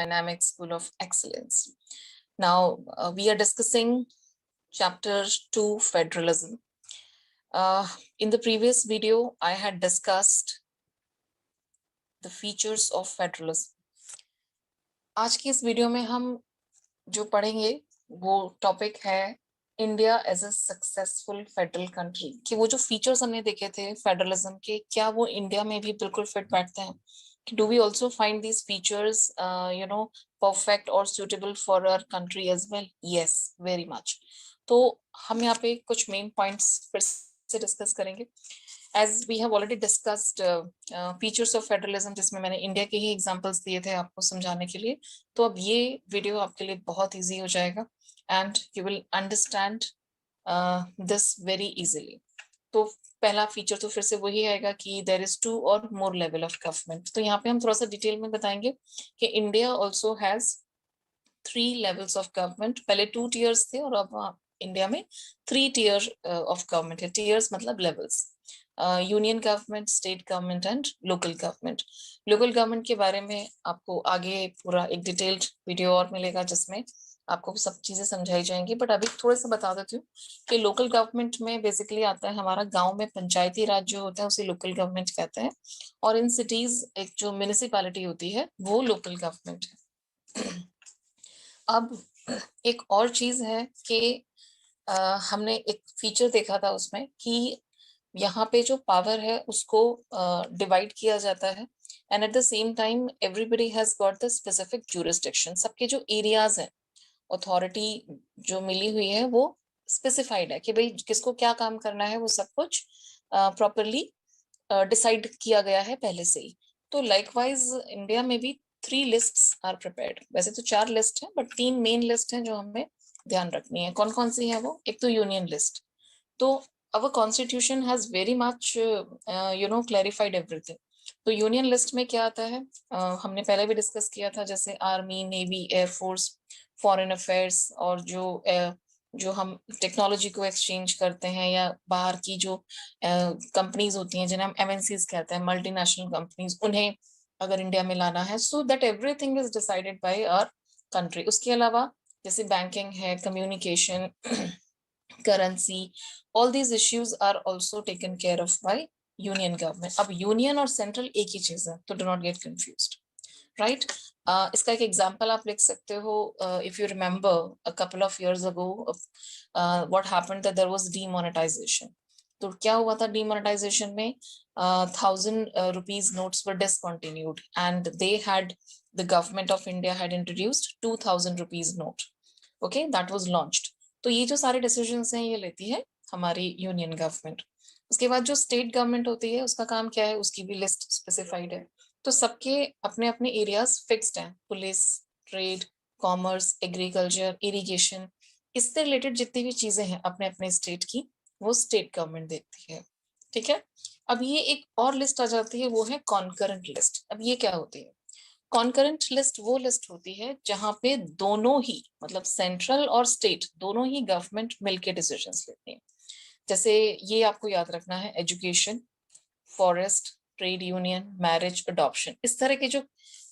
Dynamic School of Excellence. Now, we are discussing chapter 2, Federalism. In the previous video, I had discussed the features of federalism. आज की इस video में हम जो पढ़ेंगे वो टॉपिक है India as a successful federal country, कि वो जो फीचर्स हमने देखे थे फेडरलिज्म के, क्या वो इंडिया में भी बिल्कुल फिट बैठते हैं? Do we also find these features perfect or suitable for our country as well? Yes, very much. तो हम यहाँ पे कुछ मेन पॉइंट्स फिर से डिस्कस करेंगे. As we have already discussed features of federalism, जिसमें मैंने इंडिया के ही एग्जांपल्स दिए थे आपको समझाने के लिए, तो अब ये वीडियो आपके लिए बहुत इजी हो जाएगा and you will understand this very easily. तो पहला फीचर तो फिर से वही आएगा कि देयर इज 2 और मोर लेवल ऑफ गवर्नमेंट. तो यहाँ पे हम थोड़ा सा डिटेल में बताएंगे कि India also has 3 levels of government. पहले 2 टीयर्स थे और अब इंडिया में 3 टीयर ऑफ गवर्नमेंट है. टीयर्स मतलब levels. Union government, state government and local government. Local government के बारे में आपको आगे पूरा एक डिटेल्ड वीडियो और मिलेगा जिसमें आपको सब चीजें समझाई जाएंगी. बट अभी थोड़ा सा बता देती हूँ कि लोकल गवर्नमेंट में बेसिकली आता है हमारा गांव में पंचायती राज जो होता है उसे लोकल गवर्नमेंट कहते हैं. और इन सिटीज एक जो म्युनिसिपैलिटी होती है वो लोकल गवर्नमेंट है. अब एक और चीज है कि हमने एक फीचर देखा था उसमें कि यहाँ पे जो पावर है उसको डिवाइड किया जाता है and at the same time everybody has got the specific jurisdiction. सबके जो एरियाज हैं, अथॉरिटी जो मिली हुई है वो स्पेसिफाइड है कि भाई किसको क्या काम करना है, वो सब कुछ प्रॉपरली डिसाइड किया गया है पहले से ही. तो लाइकवाइज इंडिया में भी 3 लिस्ट्स आर प्रिपेयर्ड. वैसे तो 4 लिस्ट है बट 3 मेन लिस्ट हैं जो हमें ध्यान रखनी है. कौन कौन सी है वो? एक तो यूनियन लिस्ट. तो our constitution has very much clarified everything. तो यूनियन लिस्ट में क्या आता है हमने पहले भी डिस्कस किया था, जैसे army, navy, air force, foreign affairs और जो हम टेक्नोलॉजी को एक्सचेंज करते हैं या बाहर की जो कंपनीज होती हैं जिन्हें हम एमएनसीज कहते हैं, मल्टीनेशनल कंपनीज, उन्हें अगर इंडिया में लाना है so that everything is decided by our country. उसके अलावा जैसे बैंकिंग है, communication, currency, all these issues are also taken care of by union government. अब यूनियन और सेंट्रल एक ही चीज है, तो do not get confused, right? इसका एक एग्जांपल आप लिख सकते हो. If you remember a couple of years ago what happened, that there was demonetization. तो क्या हुआ था डीमोनेटाइजेशन में? 1000 rupees notes were discontinued and they had the government of India had introduced 2000 rupees note. Okay, that was launched. तो ये जो सारे decisions हैं ये लेती है हमारी यूनियन गवर्नमेंट. उसके बाद जो स्टेट गवर्नमेंट होती है उसका काम क्या है, उसकी भी लिस्ट स्पेसिफाइड है. तो सबके अपने अपने एरियाज फिक्स्ड हैं. Police, trade, commerce, agriculture, irrigation, इससे रिलेटेड जितनी भी चीजें हैं अपने अपने स्टेट की, वो स्टेट गवर्नमेंट देखती है. ठीक है. अब ये एक और लिस्ट आ जाती है, वो है कॉन्करेंट लिस्ट. अब ये क्या होती है? कॉन्करेंट लिस्ट वो लिस्ट होती है जहां पे दोनों ही, मतलब सेंट्रल और स्टेट दोनों ही गवर्नमेंट मिलके डिसीजंस लेती है. जैसे ये आपको याद रखना है, education, forest, trade union, marriage, adoption, इस तरह की जो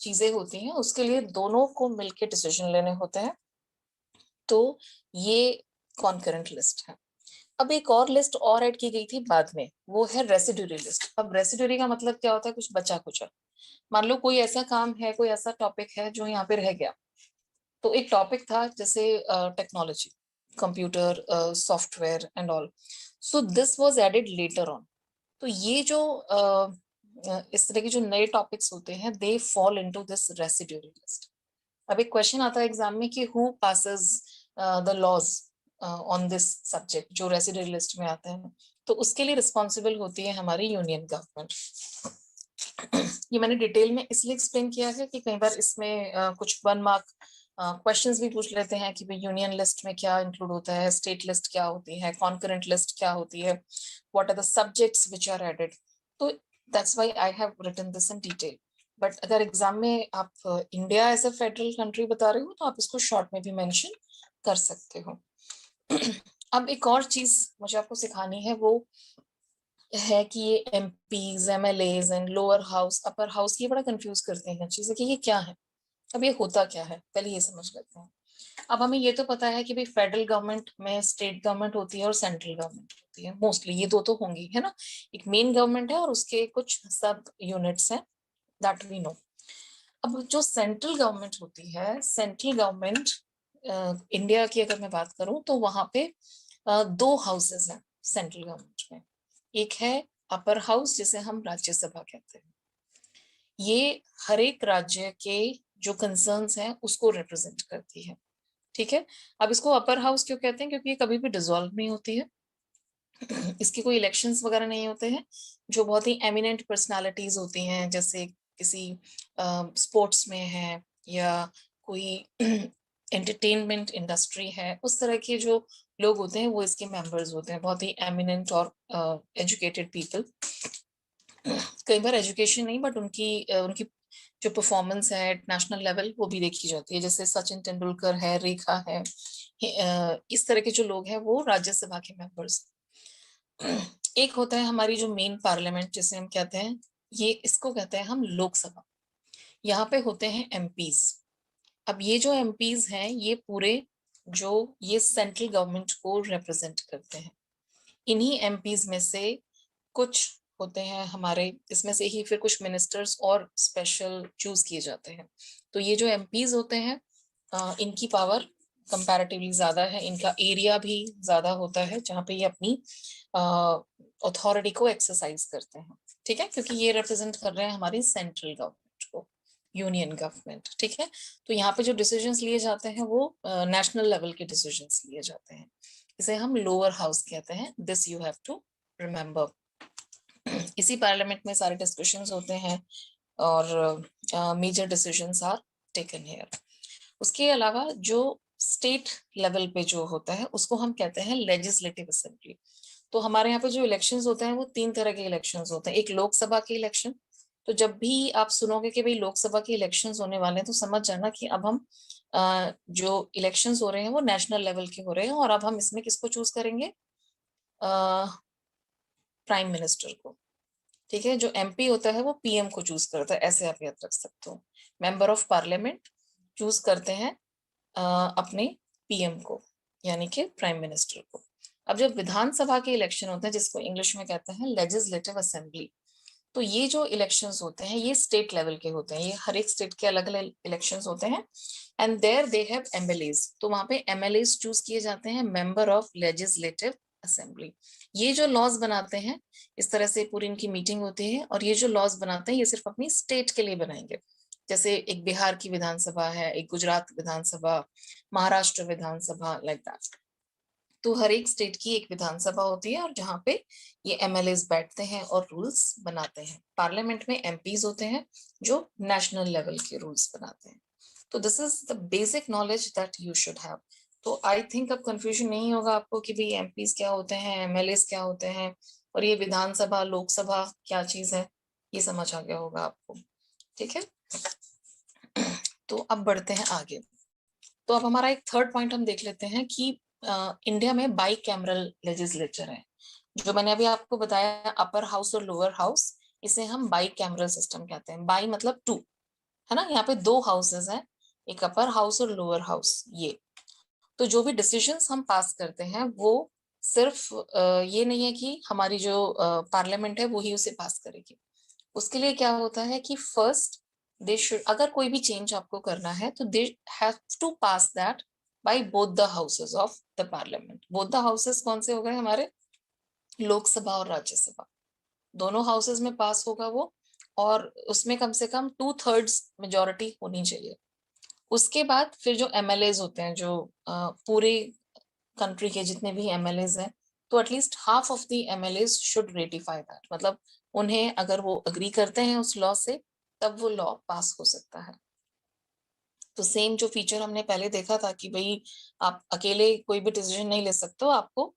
चीजें होती हैं उसके लिए दोनों को मिलके डिसीजन लेने होते हैं. तो ये कॉन्करेंट लिस्ट है. अब एक और लिस्ट और ऐड की गई थी बाद में, वो है रेसिड्यूरी लिस्ट. अब रेसिड्यूरी का मतलब क्या होता है? कुछ बचा कुचा. मान लो कोई ऐसा काम है, कोई ऐसा टॉपिक है जो यहाँ पे रह गया. तो एक टॉपिक था जैसे technology, computer, software and all. So this was added later on. तो ये जो इस तरह के जो नए टॉपिक्स होते हैं they fall into this residuary list. अब एक क्वेश्चन आता है एग्जाम में कि who passes the laws on this subject जो रेसिड्यूरी लिस्ट में आते हैं. तो उसके लिए रिस्पॉन्सिबल होती है हमारी यूनियन गवर्नमेंट. ये मैंने डिटेल में इसलिए एक्सप्लेन किया है कि कई बार इसमें कुछ 1 मार्क क्वेश्चंस भी पूछ लेते हैं कि भाई यूनियन लिस्ट में क्या इंक्लूड होता है, स्टेट लिस्ट क्या होती है, कॉन्करेंट लिस्ट क्या होती है, what are the subjects which are added. तो that's why I have written this in detail. But अगर एग्जाम में आप India as a federal country बता रहे हो तो आप इसको शॉर्ट में भी मेंशन कर सकते हो. अब एक और चीज मुझे आपको सिखानी है, वो है कि ये MPs, MLAs and lower house, upper house, ये बड़ा कंफ्यूज करते हैं चीजें कि ये क्या है. अब ये होता क्या है, पहले ये समझ लेते हैं। अब हमें ये तो पता है कि भाई फेडरल गवर्नमेंट में स्टेट गवर्नमेंट होती है और सेंट्रल गवर्नमेंट होती है, मोस्टली ये दो तो होंगी, है ना। एक मेन गवर्नमेंट है और उसके कुछ सब यूनिट्स हैं, दैट वी नो। अब जो सेंट्रल गवर्नमेंट होती है, सेंट्रल गवर्नमेंट इंडिया की अगर मैं बात करूं तो वहां पे दो हाउसेस हैं सेंट्रल गवर्नमेंट में। एक है अपर हाउस जिसे हम राज्यसभा कहते हैं, ये हर एक राज्य के जो कंसर्न्स हैं उसको रिप्रेजेंट करती है, ठीक है। अब इसको अपर हाउस क्यों कहते हैं, क्योंकि ये कभी भी डिसॉल्व नहीं होती है, इसके कोई इलेक्शंस वगैरह नहीं होते हैं। जो बहुत ही एमिनेंट पर्सनालिटीज होती हैं, जैसे किसी स्पोर्ट्स में है या कोई एंटरटेनमेंट इंडस्ट्री है, उस तरह के जो लोग होते हैं वो इसके मेंबर्स होते हैं, बहुत ही एमिनेंट और एजुकेटेड पीपल। कई बार एजुकेशन नहीं बट उनकी जो परफॉर्मेंस है नेशनल लेवल वो भी देखी जाती है, जैसे सचिन तेंदुलकर है, रेखा है, इस तरह के जो लोग हैं वो राज्यसभा के मेंबर्स। एक होता है हमारी जो मेन पार्लियामेंट जिसे हम कहते हैं, ये इसको कहते हैं हम लोकसभा। यहाँ पे होते हैं एमपीज। अब ये जो एमपीज हैं ये पूरे जो ये सेंट्रल गवर्नमेंट को रिप्रेजेंट करते हैं। इन्हीं एमपीज में से कुछ होते हैं हमारे, इसमें से ही फिर कुछ मिनिस्टर्स और स्पेशल चूज किए जाते हैं। तो ये जो एमपीज होते हैं इनकी पावर कंपैरेटिवली ज्यादा है, इनका एरिया भी ज्यादा होता है जहाँ पे ये अपनी अथॉरिटी को एक्सरसाइज करते हैं, ठीक है, क्योंकि ये रिप्रेजेंट कर रहे हैं हमारी सेंट्रल गवर्नमेंट को, यूनियन गवर्नमेंट, ठीक है। तो यहाँ पे जो डिसीजंस लिए जाते हैं वो नेशनल लेवल के डिसीजंस लिए जाते हैं, इसे हम लोअर हाउस कहते हैं, this you have to remember. इसी पार्लियामेंट में सारे डिस्कशंस होते हैं और major decisions are taken here. उसके अलावा जो स्टेट लेवल पे जो होता है उसको हम कहते हैं लेजिस्लेटिव असेंबली। तो हमारे यहाँ पे जो इलेक्शंस होते हैं वो तीन तरह के इलेक्शंस होते हैं। एक लोकसभा के इलेक्शन, तो जब भी आप सुनोगे कि भाई लोकसभा के इलेक्शंस होने वाले हैं तो समझ जाना कि अब हम जो इलेक्शंस हो रहे हैं वो नेशनल लेवल के हो रहे हैं, और अब हम इसमें किसको चूज करेंगे, प्राइम मिनिस्टर को, ठीक है। जो एमपी होता है वो पीएम को चूज करता है, ऐसे आप याद रख सकते हो। मेंबर ऑफ पार्लियामेंट चूज करते हैं अपने पीएम को, यानी कि प्राइम मिनिस्टर को। अब जब विधानसभा के इलेक्शन होते हैं जिसको इंग्लिश में कहते हैं लेजिस्लेटिव असेंबली, तो ये जो इलेक्शंस होते हैं ये स्टेट लेवल के होते हैं, ये हर एक स्टेट के अलग अलग इलेक्शंस होते हैं। And there they have MLAs, तो वहां पे एमएलएज चूज किए जाते हैं, मेंबर ऑफ लेजिस्लेटिव असेंबली। ये जो लॉज बनाते हैं, इस तरह से पूरी इनकी मीटिंग होती है, और ये जो लॉज बनाते हैं ये सिर्फ अपनी स्टेट के लिए बनाएंगे। जैसे एक बिहार की विधानसभा है, एक गुजरात विधानसभा, महाराष्ट्र विधानसभा, लाइक दैट। तो हर एक स्टेट की एक विधानसभा होती है और जहाँ पे ये एमएलएस बैठते हैं और रूल्स बनाते हैं। पार्लियामेंट में एमपीज होते हैं जो नेशनल लेवल के रूल्स बनाते हैं। तो this is the basic knowledge that you should have. तो आई थिंक अब कंफ्यूजन नहीं होगा आपको कि भाई एमपीज क्या होते हैं, एमएलएस क्या होते हैं, और ये विधानसभा लोकसभा क्या चीज है, ये समझ आ गया होगा आपको, ठीक है। तो अब बढ़ते हैं आगे। तो अब हमारा एक थर्ड पॉइंट हम देख लेते हैं कि इंडिया में बाई कैमरल लेजिस्लेचर है। जो मैंने अभी आपको बताया अपर हाउस और लोअर हाउस, इसे हम बाई कैमरल सिस्टम कहते हैं। बाई मतलब टू, है ना, यहाँ पे दो हाउसेस हैं, एक अपर हाउस और लोअर हाउस। ये तो जो भी डिसीजंस हम पास करते हैं वो सिर्फ ये नहीं है कि हमारी जो पार्लियामेंट है वो ही उसे पास करेगी। उसके लिए क्या होता है कि फर्स्ट दे शुड, अगर कोई भी चेंज आपको करना है तो they have to pass that by both the houses of the parliament. Both the houses कौन से हो गए हमारे, लोकसभा और राज्यसभा, दोनों हाउसेस में पास होगा वो, और उसमें कम से कम 2/3 मेजोरिटी होनी चाहिए। उसके बाद फिर जो एमएलएज होते हैं, जो पूरे कंट्री के जितने भी एमएलएज हैं, तो at least half of the MLAs should ratify that, मतलब उन्हें अगर वो अग्री करते हैं उस लॉ से तब वो लॉ पास हो सकता है। तो सेम जो फीचर हमने पहले देखा था कि भाई आप अकेले कोई भी डिसीजन नहीं ले सकते हो, आपको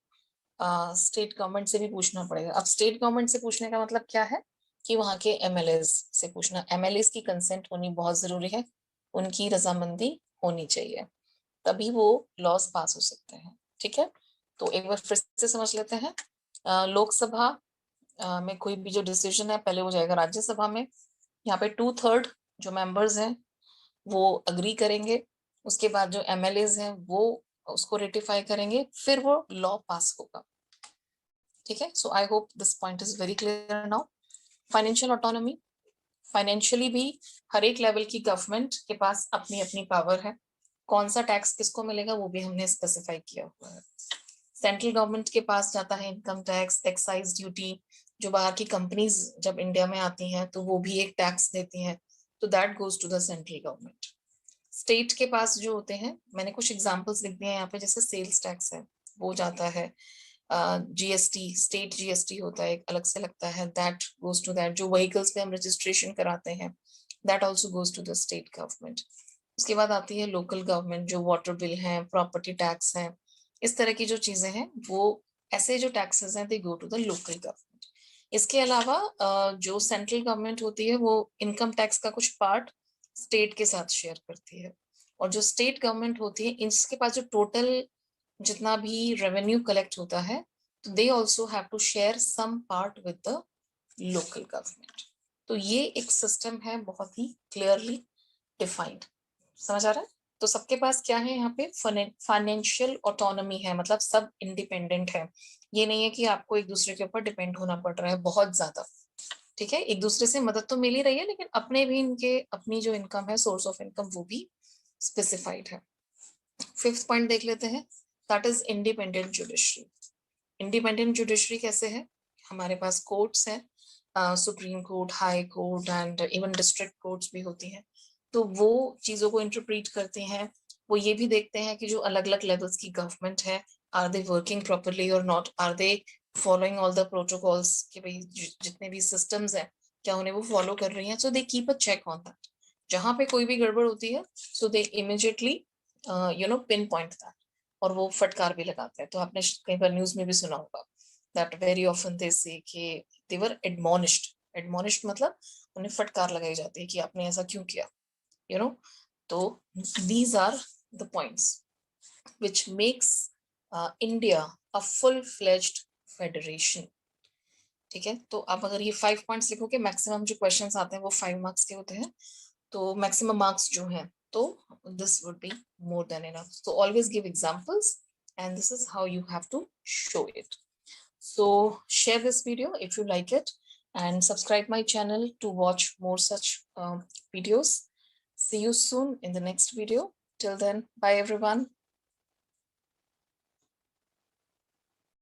स्टेट गवर्नमेंट से भी पूछना पड़ेगा। अब स्टेट गवर्नमेंट से पूछने का मतलब क्या है कि वहाँ के एमएलएज से पूछना, एमएलएज की कंसेंट होनी बहुत जरूरी है, उनकी रजामंदी होनी चाहिए, तभी वो लॉस पास हो सकते हैं, ठीक है। तो एक बार फिर से समझ लेते हैं। लोकसभा में कोई भी जो डिसीजन है पहले वो जाएगा राज्यसभा में, यहाँ पे 2/3 जो मेंबर्स हैं वो अग्री करेंगे, उसके बाद जो MLAs हैं वो उसको रेटिफाई करेंगे, फिर वो लॉ पास होगा। ठीक है, so I hope this point is very clear now. Financial autonomy, financially भी हर एक लेवल की गवर्नमेंट के पास अपनी अपनी पावर है। कौन सा टैक्स किसको मिलेगा वो भी हमने स्पेसिफाई किया हुआ है। सेंट्रल गवर्नमेंट के पास जाता है इनकम टैक्स, एक्साइज ड्यूटी, जो बाहर की कंपनीज जब इंडिया में आती हैं तो वो भी एक टैक्स देती हैं, तो that goes to the central government. State के पास जो होते हैं, मैंने कुछ एग्जांपल्स लिख दिए हैं यहाँ पे, जैसे सेल्स टैक्स है वो जाता है, GST, स्टेट GST होता है, एक अलग से लगता है, दैट गोज टू दैट। जो व्हीकल्स पे हम रजिस्ट्रेशन कराते हैं, that also goes to the state government. उसके बाद आती है लोकल गवर्नमेंट, जो वाटर बिल है, प्रॉपर्टी टैक्स है, इस तरह की जो चीजें हैं, वो ऐसे जो टैक्सेस हैं they go to the local government. इसके अलावा जो सेंट्रल गवर्नमेंट होती है वो इनकम टैक्स का कुछ पार्ट स्टेट के साथ शेयर करती है, और जो स्टेट गवर्नमेंट होती है इसके पास जो टोटल जितना भी रेवेन्यू कलेक्ट होता है, तो they also have to share some part with the local government. तो ये एक सिस्टम है बहुत ही क्लियरली डिफाइंड, समझ आ रहा है। तो सबके पास क्या है यहाँ पे, फाइनेंशियल ऑटोनॉमी है, मतलब सब इंडिपेंडेंट है। ये नहीं है कि आपको एक दूसरे के ऊपर डिपेंड होना पड़ रहा है बहुत ज्यादा। ठीक है, एक दूसरे से मदद तो मिल ही रही है, लेकिन अपने भी इनके अपनी जो इनकम है, सोर्स ऑफ इनकम, वो भी स्पेसिफाइड है। फिफ्थ पॉइंट देख लेते हैं, that is independent judiciary. Independent judiciary कैसे है, हमारे पास कोर्ट्स हैं, supreme court, high court and even district courts भी होती हैं, तो वो चीजों को इंटरप्रीट करते हैं। वो ये भी देखते हैं कि जो अलग अलग लेवल्स की गवर्नमेंट है, आर दे वर्किंग प्रॉपरली और not, are they following all the protocols, कि भाई जितने भी सिस्टम्स हैं क्या उन्हें वो फॉलो कर रही हैं। So they keep a check on that. जहां पे कोई भी गड़बड़ होती है, so they immediately pinpoint that, और वो फटकार भी लगाते हैं। तो आपने कई बार न्यूज में भी सुना होगा दैट वेरी ऑफन दे से कि दे वर एडमोनिश्ड। एडमोनिश्ड मतलब उन्हें फटकार लगाई जाती है कि आपने ऐसा क्यों किया, यू नो। तो these are the points which makes India a full fledged federation. ठीक है, तो आप अगर ये 5 पॉइंट्स लिखोगे, मैक्सिमम जो क्वेश्चंस आते हैं वो 5 मार्क्स के होते हैं, तो मैक्सिमम मार्क्स जो हैं, तो this would be more than enough. So always give examples, and this is how you have to show it. So share this video if you like it, and subscribe my channel to watch more such videos. See you soon in the next video. Till then, bye everyone.